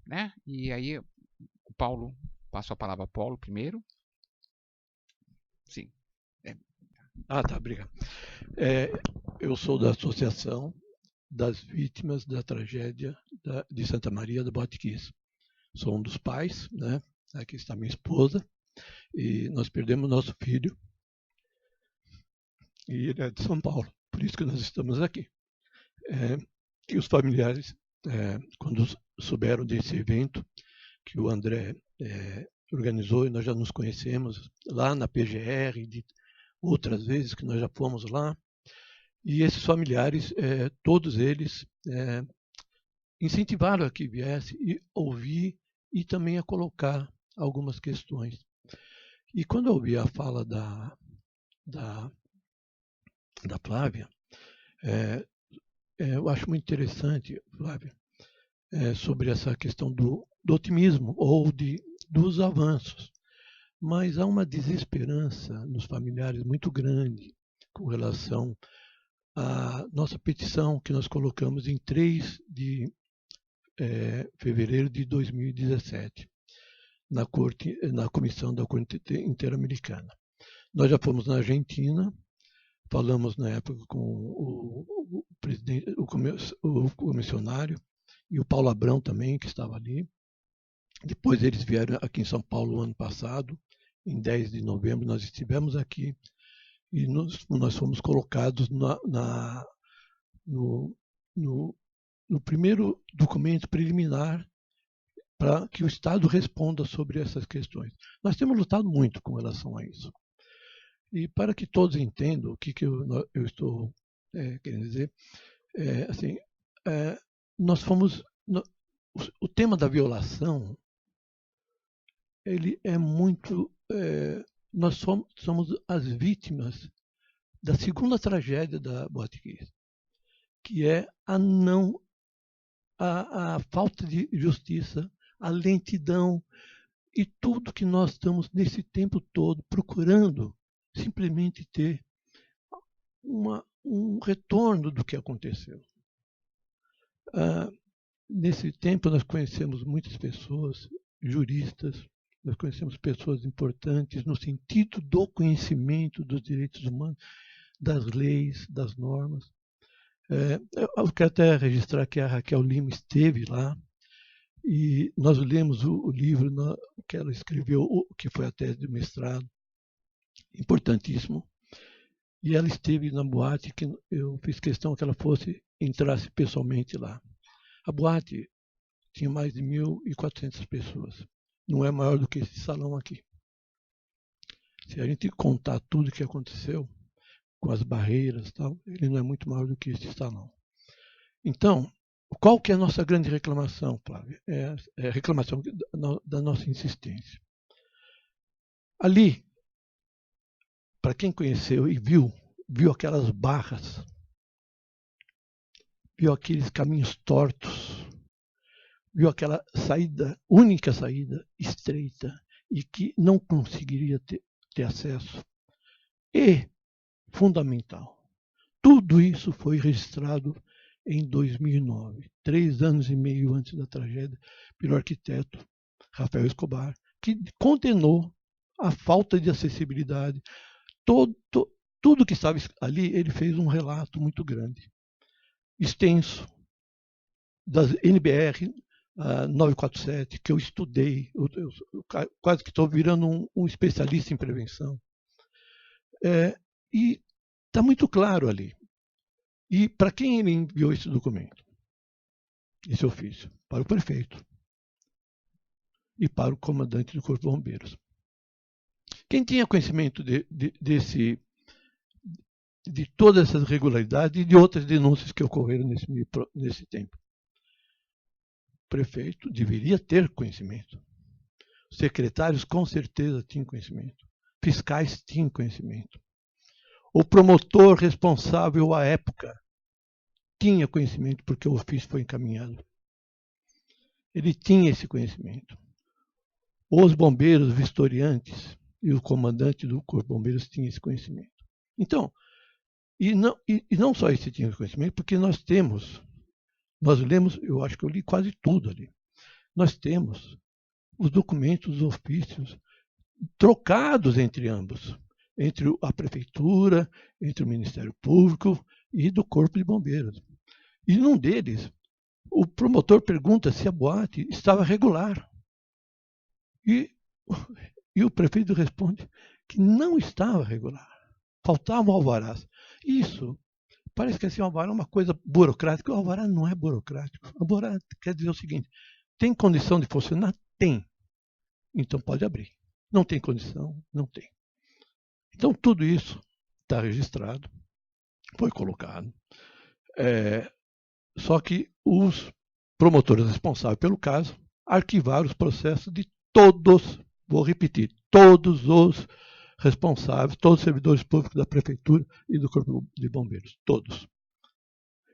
né? E aí, o Paulo, passo a palavra ao Paulo primeiro. Sim. Tá, obrigado. Eu sou da Associação das Vítimas da Tragédia de Santa Maria da Botquiz. Sou um dos pais, né? Aqui está minha esposa, e nós perdemos nosso filho, e ele é de São Paulo, por isso que nós estamos aqui. E os familiares, quando souberam desse evento que o André organizou, e nós já nos conhecemos lá na PGR, de outras vezes que nós já fomos lá, e esses familiares, todos eles, incentivaram a que viesse e ouvir e também a colocar algumas questões. E quando eu ouvi a fala da Flávia, eu acho muito interessante, Flávia, sobre essa questão do otimismo ou dos avanços. Mas há uma desesperança nos familiares muito grande com relação à nossa petição que nós colocamos em 3 de fevereiro de 2017, na comissão da Corte Interamericana. Nós já fomos na Argentina, falamos na época com o presidente, o comissionário, e o Paulo Abrão também, que estava ali. Depois eles vieram aqui em São Paulo ano passado, em 10 de novembro nós estivemos aqui, e nós fomos colocados no primeiro documento preliminar para que o Estado responda sobre essas questões. Nós temos lutado muito com relação a isso. E para que todos entendam o que eu estou querendo dizer, assim, nós fomos... O tema da violação, ele é muito... nós somos as vítimas da segunda tragédia da Botquiz, que é a falta de justiça, a lentidão e tudo que nós estamos nesse tempo todo procurando simplesmente ter um retorno do que aconteceu. Nesse tempo nós conhecemos muitas pessoas, juristas, nós conhecemos pessoas importantes no sentido do conhecimento dos direitos humanos, das leis, das normas. Eu quero até registrar que a Raquel Lima esteve lá e nós lemos o livro que ela escreveu, que foi a tese de mestrado, importantíssimo. E ela esteve na boate, que eu fiz questão que ela entrasse pessoalmente lá. A boate tinha mais de 1.400 pessoas. Não é maior do que esse salão aqui. Se a gente contar tudo o que aconteceu, com as barreiras e tal, ele não é muito maior do que esse salão. Então, qual que é a nossa grande reclamação, Flávia? É a reclamação da nossa insistência. Ali, para quem conheceu e viu aquelas barras, viu aqueles caminhos tortos, viu aquela única saída estreita e que não conseguiria ter acesso. E, fundamental, tudo isso foi registrado em 2009, 3 anos e meio antes da tragédia, pelo arquiteto Rafael Escobar, que condenou a falta de acessibilidade. Tudo que estava ali, ele fez um relato muito grande, extenso, das NBR 947, que eu estudei, eu quase que estou virando um especialista em prevenção. E está muito claro ali. E para quem ele enviou esse documento, esse ofício? Para o prefeito e para o comandante do Corpo de Bombeiros. Quem tinha conhecimento de todas essas irregularidades e de outras denúncias que ocorreram nesse tempo? O prefeito deveria ter conhecimento. Os secretários com certeza tinham conhecimento. Fiscais tinham conhecimento. O promotor responsável à época tinha conhecimento porque o ofício foi encaminhado. Ele tinha esse conhecimento. Os bombeiros vistoriantes e o comandante do Corpo de Bombeiros tinham esse conhecimento. Então, e não só esse tinha conhecimento, porque nós lemos, eu acho que eu li quase tudo ali. nós temos os documentos, os ofícios trocados entre ambos, entre a prefeitura, entre o Ministério Público e do Corpo de Bombeiros. E num deles, o promotor pergunta se a boate estava regular. E o prefeito responde que não estava regular. Faltavam alvarás. Isso, parece que assim, o alvará é uma coisa burocrática. O alvará não é burocrático. O alvará quer dizer o seguinte: tem condição de funcionar? Tem. Então pode abrir. Não tem condição? Não tem. Então tudo isso está registrado, foi colocado. Só que os promotores responsáveis pelo caso arquivaram os processos de todos, vou repetir, todos os responsáveis, todos os servidores públicos da prefeitura e do Corpo de Bombeiros, todos.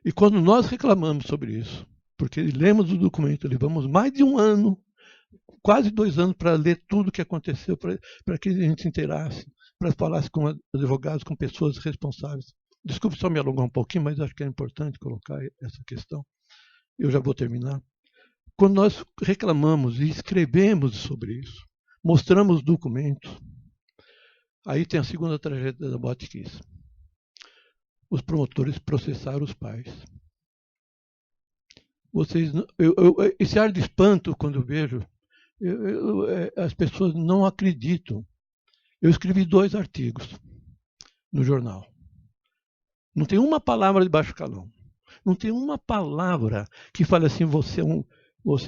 E quando nós reclamamos sobre isso, porque lemos o documento, levamos mais de um ano, quase 2 anos para ler tudo o que aconteceu, para que a gente se inteirasse, para falasse com advogados, com pessoas responsáveis. Desculpe só me alongar um pouquinho, mas acho que é importante colocar essa questão. Eu já vou terminar. Quando nós reclamamos e escrevemos sobre isso, mostramos documentos, aí tem a segunda tragédia da Boate Kiss. Os promotores processaram os pais. Esse ar de espanto, quando eu vejo, as pessoas não acreditam. Eu escrevi 2 artigos no jornal. Não tem uma palavra de baixo calão. Não tem uma palavra que fale assim, você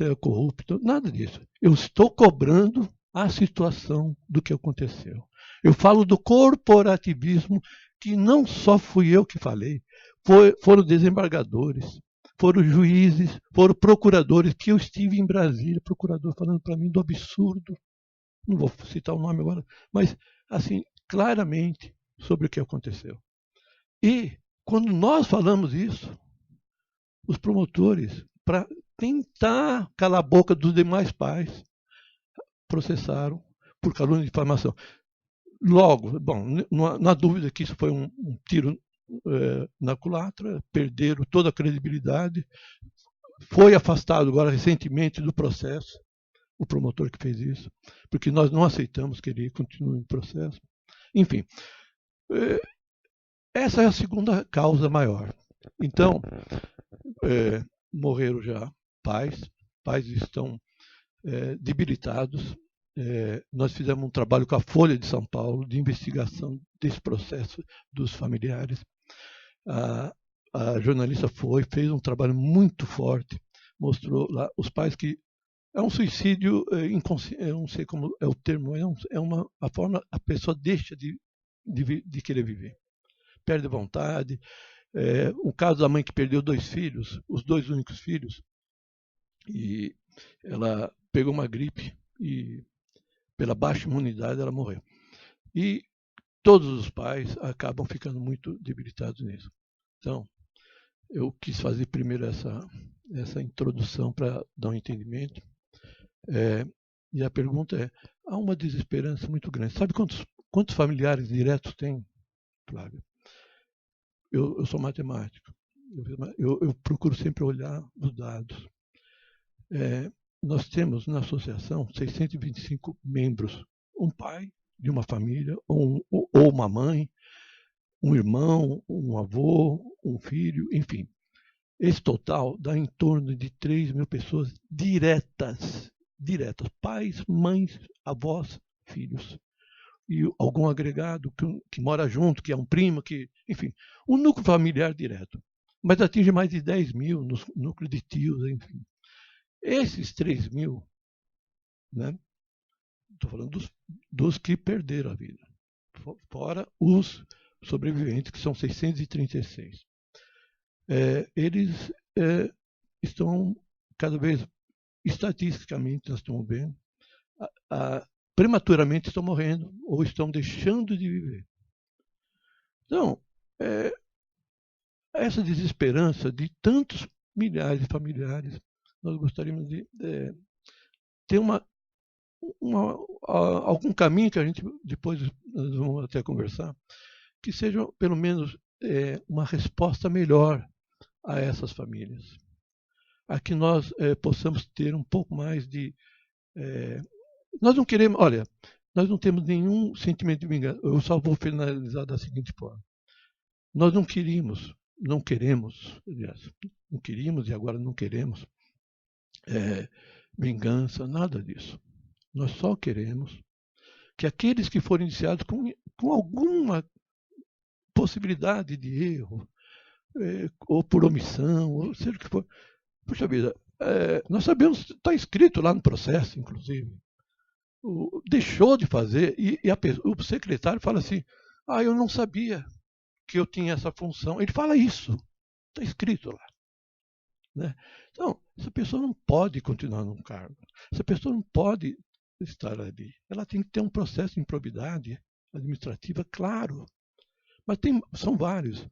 é corrupto, nada disso. Eu estou cobrando a situação do que aconteceu. Eu falo do corporativismo, que não só fui eu que falei, foram desembargadores, foram juízes, foram procuradores, que eu estive em Brasília, procurador falando para mim do absurdo, não vou citar o nome agora, mas assim, claramente sobre o que aconteceu. E quando nós falamos isso, os promotores, para tentar calar a boca dos demais pais, processaram por calúnia de difamação. Logo, bom, não há dúvida que isso foi um tiro na culatra, perderam toda a credibilidade, foi afastado agora recentemente do processo, o promotor que fez isso, porque nós não aceitamos que ele continue no processo. Enfim, essa é a segunda causa maior. Então, morreram já pais estão debilitados. Nós fizemos um trabalho com a Folha de São Paulo de investigação desse processo dos familiares. A jornalista fez um trabalho muito forte, mostrou lá os pais que é um suicídio inconsciente, eu não sei como é o termo, a forma, a pessoa deixa de querer viver, perde a vontade. O caso da mãe que perdeu 2 filhos, os 2 únicos filhos, e ela pegou uma gripe e pela baixa imunidade ela morreu. E todos os pais acabam ficando muito debilitados nisso. Então, eu quis fazer primeiro essa introdução para dar um entendimento. E a pergunta é, há uma desesperança muito grande. Sabe quantos familiares diretos tem, Flávio? Eu sou matemático. Eu procuro sempre olhar os dados. Nós temos na associação 625 membros. Um pai de uma família, ou uma mãe, um irmão, um avô, um filho, enfim. Esse total dá em torno de 3.000 pessoas diretas. Pais, mães, avós, filhos. E algum agregado que mora junto, que é um primo, enfim, um núcleo familiar direto. Mas atinge mais de 10.000 no núcleo de tios, enfim. Esses 3.000, né? Estou falando dos que perderam a vida, fora os sobreviventes, que são 636. Eles estão cada vez, estatisticamente, nós estamos vendo, prematuramente estão morrendo ou estão deixando de viver. Então, essa desesperança de tantos milhares de familiares, nós gostaríamos de ter algum caminho que a gente depois nós vamos até conversar, que seja pelo menos uma resposta melhor a essas famílias. a que nós possamos ter um pouco mais de... nós não queremos... Olha, nós não temos nenhum sentimento de vingança. Eu só vou finalizar da seguinte forma. Nós não queremos, aliás, não queríamos e agora não queremos vingança, nada disso. Nós só queremos que aqueles que forem iniciados com alguma possibilidade de erro, ou por omissão, ou seja o que for. Puxa vida, nós sabemos, está escrito lá no processo, inclusive, deixou de fazer, e o secretário fala assim, eu não sabia que eu tinha essa função. Ele fala isso, está escrito lá. Né? Então, essa pessoa não pode continuar num cargo, essa pessoa não pode estar ali. Ela tem que ter um processo de improbidade administrativa, claro, mas são vários.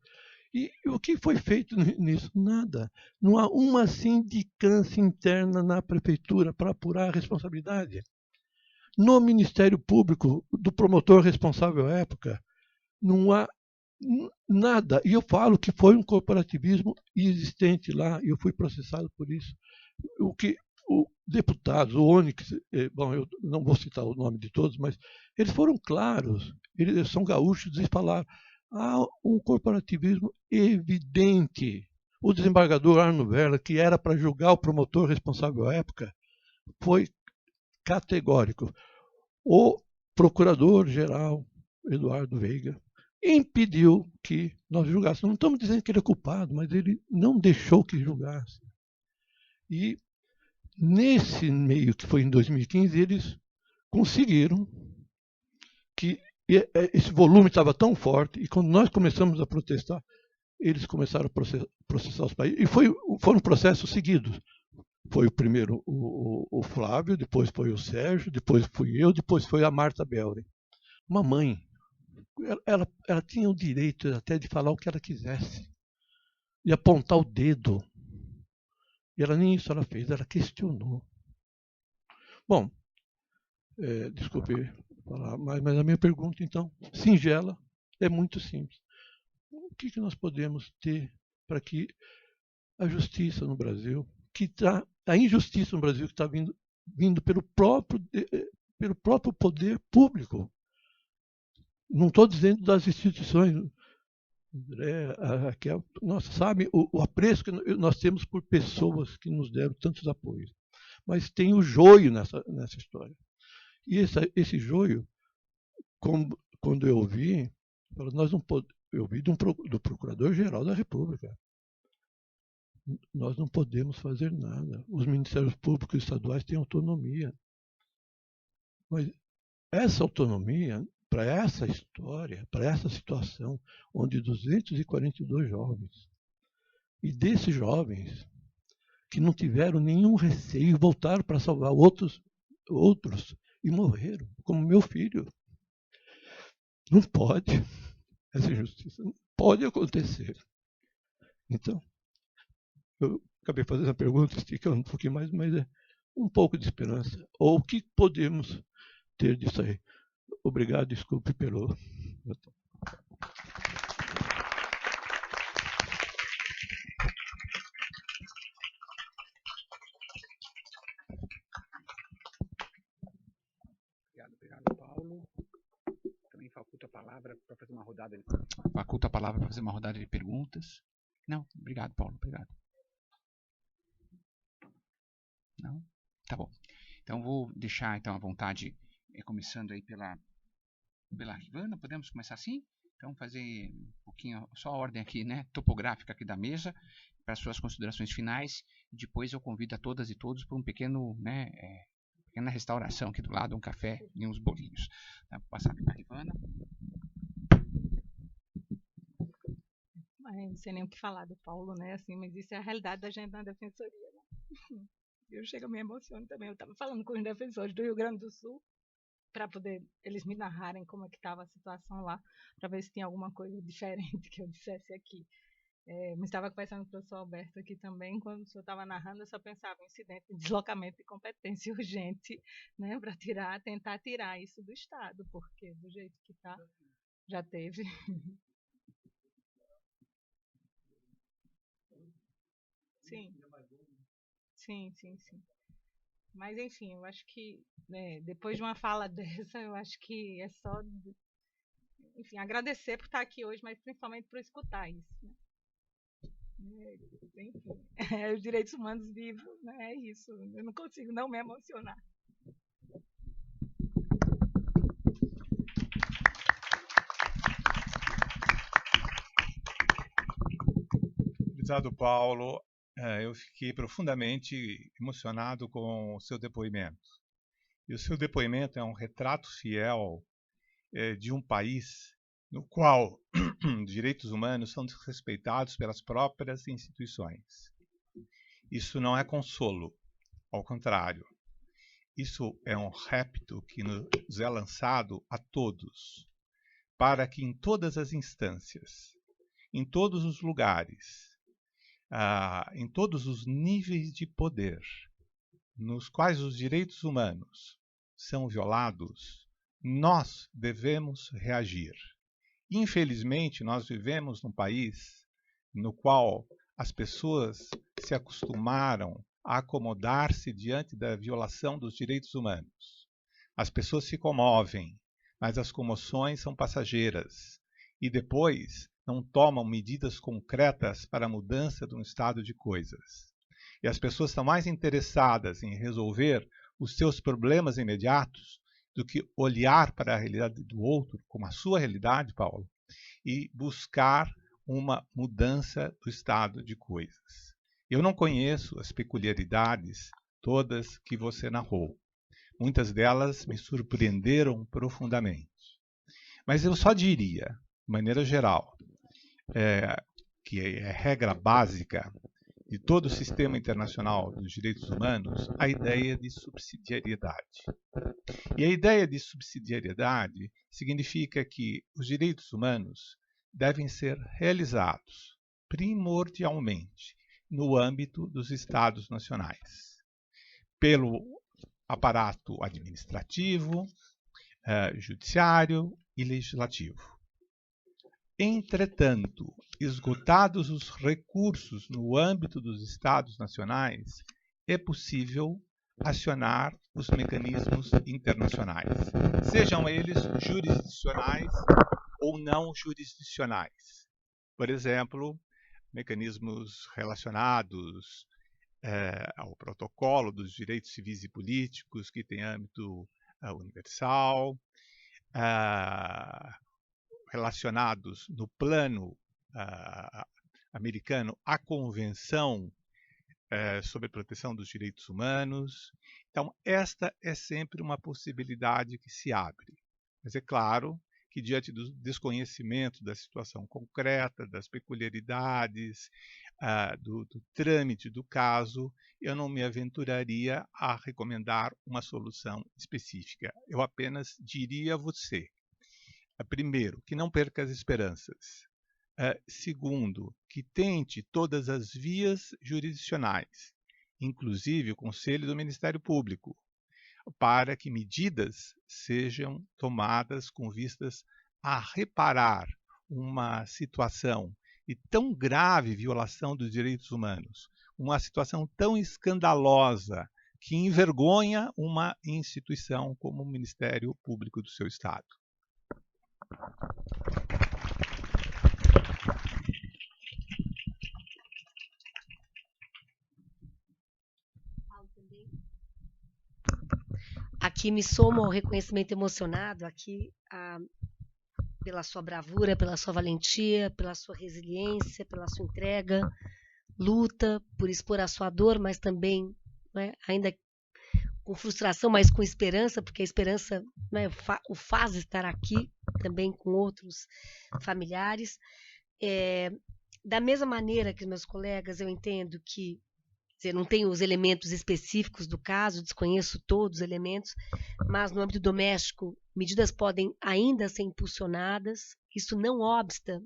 E o que foi feito nisso? Nada. Não há uma sindicância interna na prefeitura para apurar a responsabilidade. No Ministério Público, do promotor responsável à época, não há nada. E eu falo que foi um corporativismo existente lá, e eu fui processado por isso. O que o deputados, o Onyx, bom, eu não vou citar o nome de todos, mas eles foram claros, eles são gaúchos e falaram, há um corporativismo evidente. O desembargador Arno Verla, que era para julgar o promotor responsável à época, foi categórico. O procurador-geral, Eduardo Veiga, impediu que nós julgássemos. Não estamos dizendo que ele é culpado, mas ele não deixou que julgasse. E nesse meio, que foi em 2015, eles conseguiram que esse volume estava tão forte, e quando nós começamos a protestar, eles começaram a processar os países. E foram processos seguidos. Foi o primeiro o Flávio, depois foi o Sérgio, depois fui eu, depois foi a Marta Belri. Uma mãe. Ela tinha o direito até de falar o que ela quisesse. E apontar o dedo. E ela nem isso ela fez, ela questionou. Bom, desculpe falar, mas a minha pergunta, então, singela, é muito simples. O que nós podemos ter para que a justiça no Brasil, a injustiça no Brasil que está vindo pelo próprio poder público. Não estou dizendo das instituições. André, a Raquel, nossa, sabe o apreço que nós temos por pessoas que nos deram tantos apoios. Mas tem o joio nessa história. E esse joio, quando eu ouvi, nós não podemos, eu ouvi do Procurador-Geral da República. Nós não podemos fazer nada. Os Ministérios Públicos Estaduais têm autonomia. Mas essa autonomia, para essa história, para essa situação, onde 242 jovens, e desses jovens que não tiveram nenhum receio, voltaram para salvar outros e morreram, como meu filho. Não pode. Essa injustiça não pode acontecer. Então, eu acabei fazendo a pergunta, esticando um pouquinho mais, mas é um pouco de esperança. Ou o que podemos ter disso aí? Obrigado, desculpe pelo... Obrigado, Paulo. Também faculto a palavra para fazer uma rodada de... Faculto a palavra para fazer uma rodada de perguntas. Não, obrigado, Paulo, obrigado. Não? Tá bom. Então vou deixar então à vontade, começando aí pela Rivana. Podemos começar assim? Então fazer um pouquinho, só a ordem aqui, né, topográfica aqui da mesa, para suas considerações finais. E depois eu convido a todas e todos para um pequeno, né, pequena restauração aqui do lado, um café e uns bolinhos. Tá? Vou passar aqui para a Rivana. Não sei nem o que falar do Paulo, né? Assim, mas isso é a realidade da gente na defensoria, né? Eu chego a me emociono também. Eu estava falando com os defensores do Rio Grande do Sul para poder eles me narrarem como é que estava a situação lá, para ver se tinha alguma coisa diferente que eu dissesse aqui. Mas estava conversando com o professor Alberto aqui também, quando o senhor estava narrando, eu só pensava em incidente de deslocamento de competência urgente, né, para tentar tirar isso do Estado, porque do jeito que está, já teve. Sim. Sim, sim, sim. Mas, enfim, eu acho que, né, depois de uma fala dessa, eu acho que é só, enfim, agradecer por estar aqui hoje, mas principalmente por escutar isso, né? Enfim, os direitos humanos vivos, né? É isso. Eu não consigo não me emocionar. Prezado Paulo, eu fiquei profundamente emocionado com o seu depoimento. E o seu depoimento é um retrato fiel de um país no qual direitos humanos são desrespeitados pelas próprias instituições. Isso não é consolo, ao contrário. Isso é um repto que nos é lançado a todos, para que em todas as instâncias, em todos os lugares, em todos os níveis de poder, nos quais os direitos humanos são violados, nós devemos reagir. Infelizmente, nós vivemos num país no qual as pessoas se acostumaram a acomodar-se diante da violação dos direitos humanos. As pessoas se comovem, mas as comoções são passageiras e depois não tomam medidas concretas para a mudança de um estado de coisas. E as pessoas estão mais interessadas em resolver os seus problemas imediatos do que olhar para a realidade do outro, como a sua realidade, Paulo, e buscar uma mudança do estado de coisas. Eu não conheço as peculiaridades todas que você narrou. Muitas delas me surpreenderam profundamente. Mas eu só diria, de maneira geral, que é regra básica de todo o sistema internacional dos direitos humanos, a ideia de subsidiariedade. E a ideia de subsidiariedade significa que os direitos humanos devem ser realizados primordialmente no âmbito dos Estados nacionais, pelo aparato administrativo, judiciário e legislativo. Entretanto, esgotados os recursos no âmbito dos Estados nacionais, é possível acionar os mecanismos internacionais, sejam eles jurisdicionais ou não jurisdicionais. Por exemplo, mecanismos relacionados ao protocolo dos direitos civis e políticos, que tem âmbito universal, relacionados no plano americano à Convenção sobre a Proteção dos Direitos Humanos. Então, esta é sempre uma possibilidade que se abre. Mas é claro que, diante do desconhecimento da situação concreta, das peculiaridades, do trâmite do caso, eu não me aventuraria a recomendar uma solução específica. Eu apenas diria a você, primeiro, que não perca as esperanças. Segundo, que tente todas as vias jurisdicionais, inclusive o Conselho do Ministério Público, para que medidas sejam tomadas com vistas a reparar uma situação de tão grave violação dos direitos humanos, uma situação tão escandalosa que envergonha uma instituição como o Ministério Público do seu Estado. Aqui me somo ao reconhecimento emocionado, aqui pela sua bravura, pela sua valentia, pela sua resiliência, pela sua entrega, luta, por expor a sua dor, mas também, né, ainda com frustração, mas com esperança, porque a esperança, né, o faz estar aqui, também com outros familiares. Da mesma maneira que meus colegas, eu entendo que eu não tenho os elementos específicos do caso, desconheço todos os elementos, mas no âmbito doméstico, medidas podem ainda ser impulsionadas, isso não obsta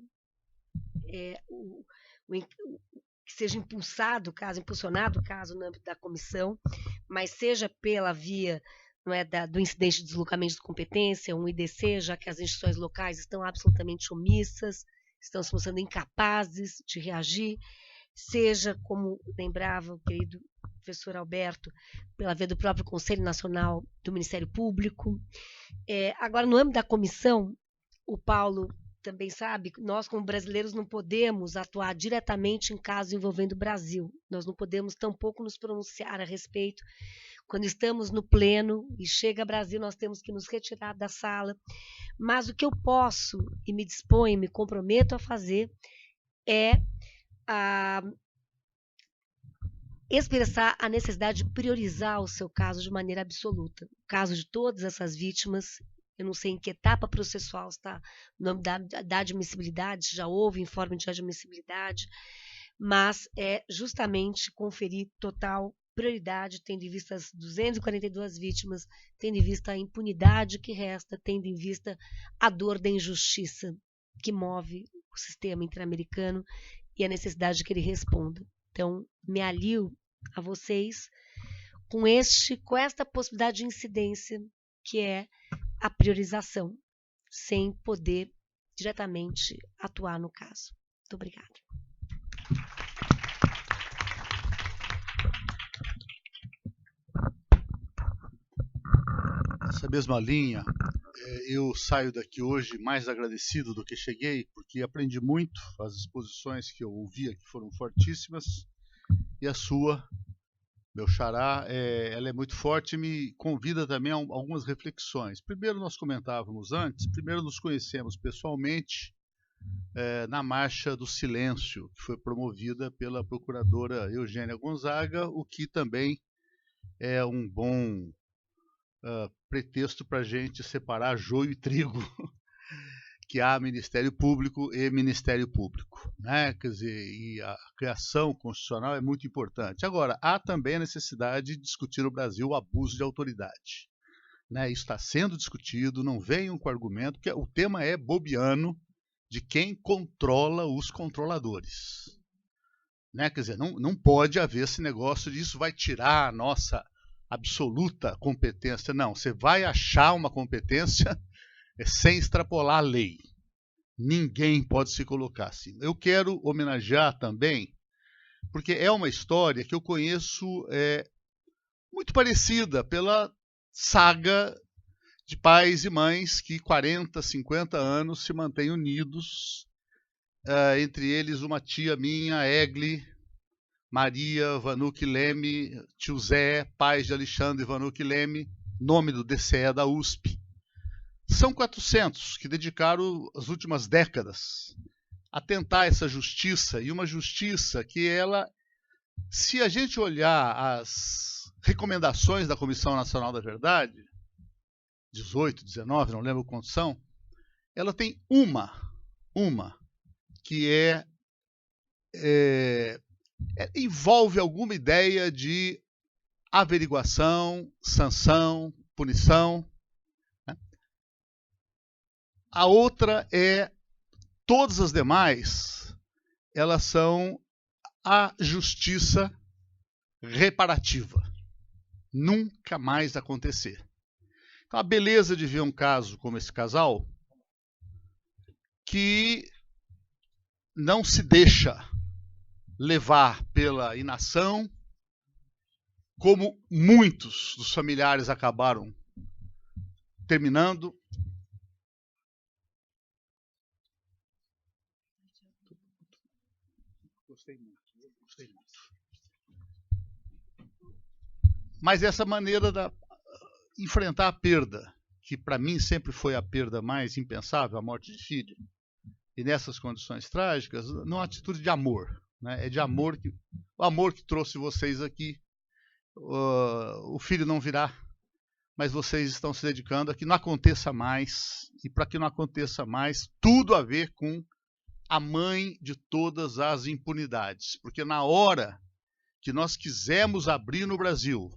que seja impulsionado o caso no âmbito da comissão, mas seja pela via, não é, do incidente de deslocamento de competência, um IDC, já que as instituições locais estão absolutamente omissas, estão se mostrando incapazes de reagir, seja, como lembrava o querido professor Alberto, pela via do próprio Conselho Nacional do Ministério Público. Agora, no âmbito da comissão, o Paulo também sabe, nós como brasileiros não podemos atuar diretamente em casos envolvendo o Brasil. Nós não podemos tampouco nos pronunciar a respeito. Quando estamos no pleno e chega Brasil, nós temos que nos retirar da sala. Mas o que eu posso e me disponho, me comprometo a fazer é expressar a necessidade de priorizar o seu caso de maneira absoluta. O caso de todas essas vítimas, eu não sei em que etapa processual está no nome da admissibilidade, se já houve informe de admissibilidade, mas é justamente conferir total prioridade, tendo em vista as 242 vítimas, tendo em vista a impunidade que resta, tendo em vista a dor da injustiça que move o sistema interamericano e a necessidade que ele responda. Então, me alio a vocês com esta possibilidade de incidência, que é a priorização, sem poder diretamente atuar no caso. Muito obrigada. Nessa mesma linha, eu saio daqui hoje mais agradecido do que cheguei, porque aprendi muito, as exposições que eu ouvi aqui foram fortíssimas, e a sua, meu xará, ela é muito forte e me convida também a algumas reflexões. Primeiro, nós comentávamos antes, primeiro nos conhecemos pessoalmente na Marcha do Silêncio, que foi promovida pela procuradora Eugênia Gonzaga, o que também é um bom pretexto para a gente separar joio e trigo, que há Ministério Público e Ministério Público, né? Quer dizer, e a criação constitucional é muito importante. Agora, há também a necessidade de discutir no Brasil o abuso de autoridade, né? Isso está sendo discutido, não venham com argumento, porque o tema é bobiano de quem controla os controladores, né? Quer dizer, não pode haver esse negócio de isso vai tirar a nossa absoluta competência. Não, você vai achar uma competência sem extrapolar a lei. Ninguém pode se colocar assim. Eu quero homenagear também, porque é uma história que eu conheço muito parecida pela saga de pais e mães que 40, 50 anos se mantêm unidos, entre eles uma tia minha, Egli, Maria Vanucci Leme, tio Zé, pais de Alexandre Vanucci Leme, nome do DCE da USP. São 400 que dedicaram as últimas décadas a tentar essa justiça, e uma justiça que ela, se a gente olhar as recomendações da Comissão Nacional da Verdade, 18, 19, não lembro quantos são, ela tem uma que envolve alguma ideia de averiguação, sanção, punição. Né? A outra todas as demais, elas são a justiça reparativa. Nunca mais acontecer. Então, a beleza de ver um caso como esse casal, que não se deixa levar pela inação, como muitos dos familiares acabaram terminando. Gostei muito. Mas essa maneira de enfrentar a perda, que para mim sempre foi a perda mais impensável, a morte de filho, e nessas condições trágicas, numa atitude de amor. Né? É de amor o amor que trouxe vocês aqui. O filho não virá, mas vocês estão se dedicando a que não aconteça mais, e para que não aconteça mais, tudo a ver com a mãe de todas as impunidades. Porque na hora que nós quisermos abrir no Brasil,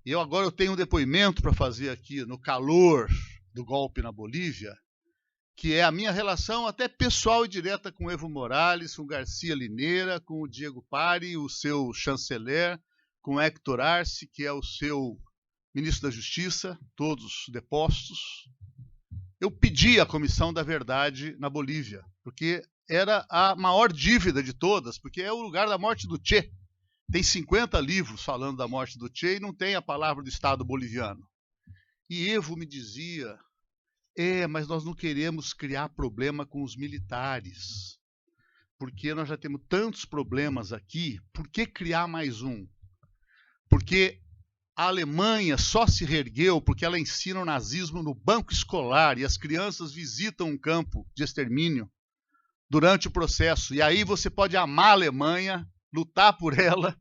e eu tenho um depoimento para fazer aqui no calor do golpe na Bolívia, que é a minha relação até pessoal e direta com Evo Morales, com Garcia Lineira, com o Diego Pari, o seu chanceler, com Héctor Arce, que é o seu ministro da Justiça, todos depostos. Eu pedi a Comissão da Verdade na Bolívia, porque era a maior dívida de todas, porque é o lugar da morte do Che. Tem 50 livros falando da morte do Che e não tem a palavra do Estado boliviano. E Evo me dizia, mas nós não queremos criar problema com os militares, porque nós já temos tantos problemas aqui, por que criar mais um? Porque a Alemanha só se reergueu porque ela ensina o nazismo no banco escolar e as crianças visitam um campo de extermínio durante o processo. E aí você pode amar a Alemanha, lutar por ela,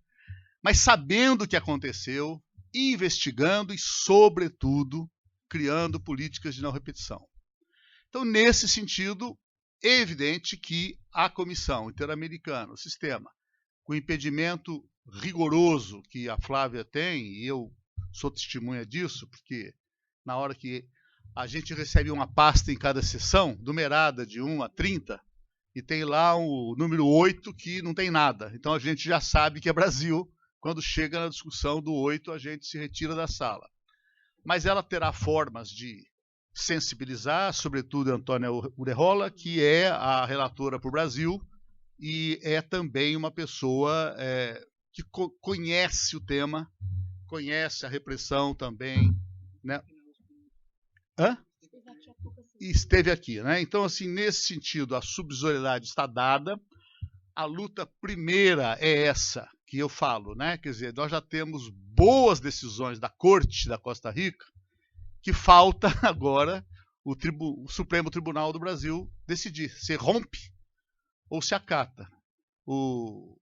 mas sabendo o que aconteceu, investigando e, sobretudo, criando políticas de não repetição. Então, nesse sentido, é evidente que a Comissão Interamericana, o sistema, com o impedimento rigoroso que a Flávia tem, e eu sou testemunha disso, porque na hora que a gente recebe uma pasta em cada sessão, numerada de 1 a 30, e tem lá o número 8 que não tem nada. Então a gente já sabe que é Brasil. Quando chega na discussão do 8, a gente se retira da sala. Mas ela terá formas de sensibilizar, sobretudo a Antônia Urrejola, que é a relatora para o Brasil, e é também uma pessoa que conhece o tema, conhece a repressão também, né? E esteve aqui, né? Então, assim, nesse sentido, a subsidiariedade está dada. A luta primeira é essa que eu falo, né? Quer dizer, nós já temos boas decisões da Corte da Costa Rica, que falta agora o Supremo Tribunal do Brasil decidir se rompe ou se acata. O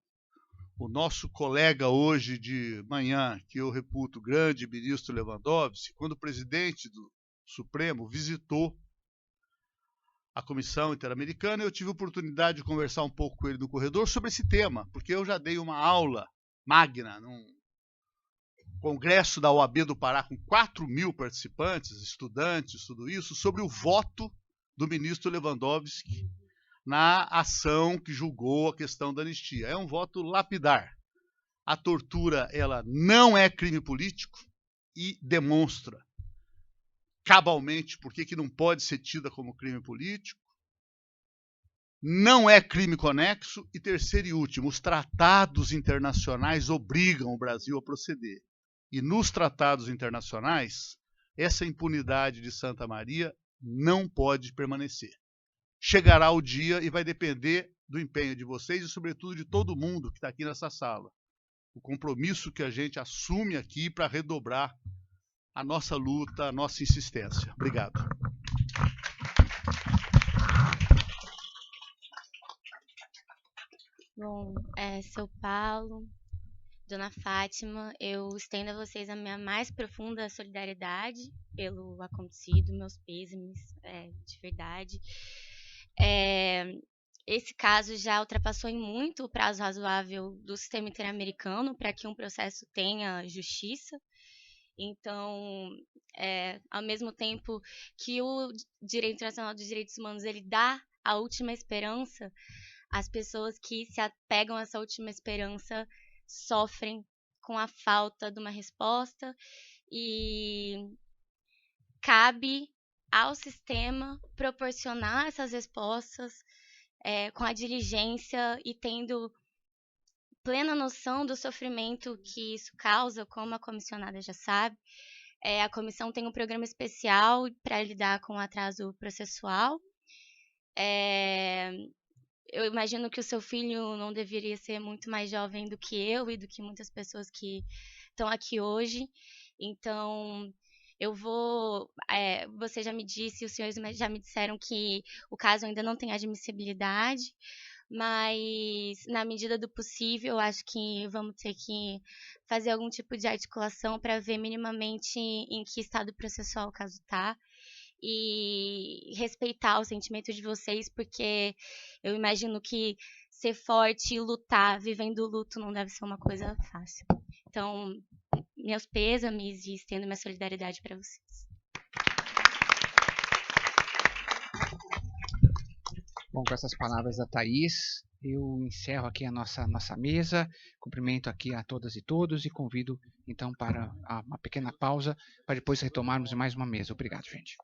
nosso colega hoje de manhã, que eu reputo grande ministro Lewandowski, quando o presidente do Supremo visitou a Comissão Interamericana, eu tive a oportunidade de conversar um pouco com ele no corredor sobre esse tema, porque eu já dei uma aula magna num congresso da OAB do Pará com 4.000 participantes, estudantes, tudo isso, sobre o voto do ministro Lewandowski na ação que julgou a questão da anistia. É um voto lapidar. A tortura, ela não é crime político e demonstra cabalmente por que não pode ser tida como crime político, não é crime conexo e, terceiro e último, os tratados internacionais obrigam o Brasil a proceder. E nos tratados internacionais, essa impunidade de Santa Maria não pode permanecer. Chegará o dia e vai depender do empenho de vocês e, sobretudo, de todo mundo que está aqui nessa sala. O compromisso que a gente assume aqui para redobrar a nossa luta, a nossa insistência. Obrigado. Bom, seu Paulo, Dona Fátima, eu estendo a vocês a minha mais profunda solidariedade pelo acontecido, meus pêsames, de verdade. Esse caso já ultrapassou em muito o prazo razoável do sistema interamericano para que um processo tenha justiça. Então, ao mesmo tempo que o Direito Internacional dos Direitos Humanos ele dá a última esperança, as pessoas que se apegam a essa última esperança sofrem com a falta de uma resposta e cabe ao sistema proporcionar essas respostas com a diligência e tendo plena noção do sofrimento que isso causa, como a comissionada já sabe. A comissão tem um programa especial para lidar com o atraso processual. Eu imagino que o seu filho não deveria ser muito mais jovem do que eu e do que muitas pessoas que estão aqui hoje. Então, você já me disse, os senhores já me disseram que o caso ainda não tem admissibilidade, mas na medida do possível, eu acho que vamos ter que fazer algum tipo de articulação para ver minimamente em que estado processual o caso está e respeitar o sentimento de vocês, porque eu imagino que ser forte e lutar vivendo o luto não deve ser uma coisa fácil. Então, meus pêsames e estendo minha solidariedade para vocês. Bom, com essas palavras da Thaís, eu encerro aqui a nossa mesa, cumprimento aqui a todas e todos e convido então para uma pequena pausa para depois retomarmos mais uma mesa. Obrigado, gente.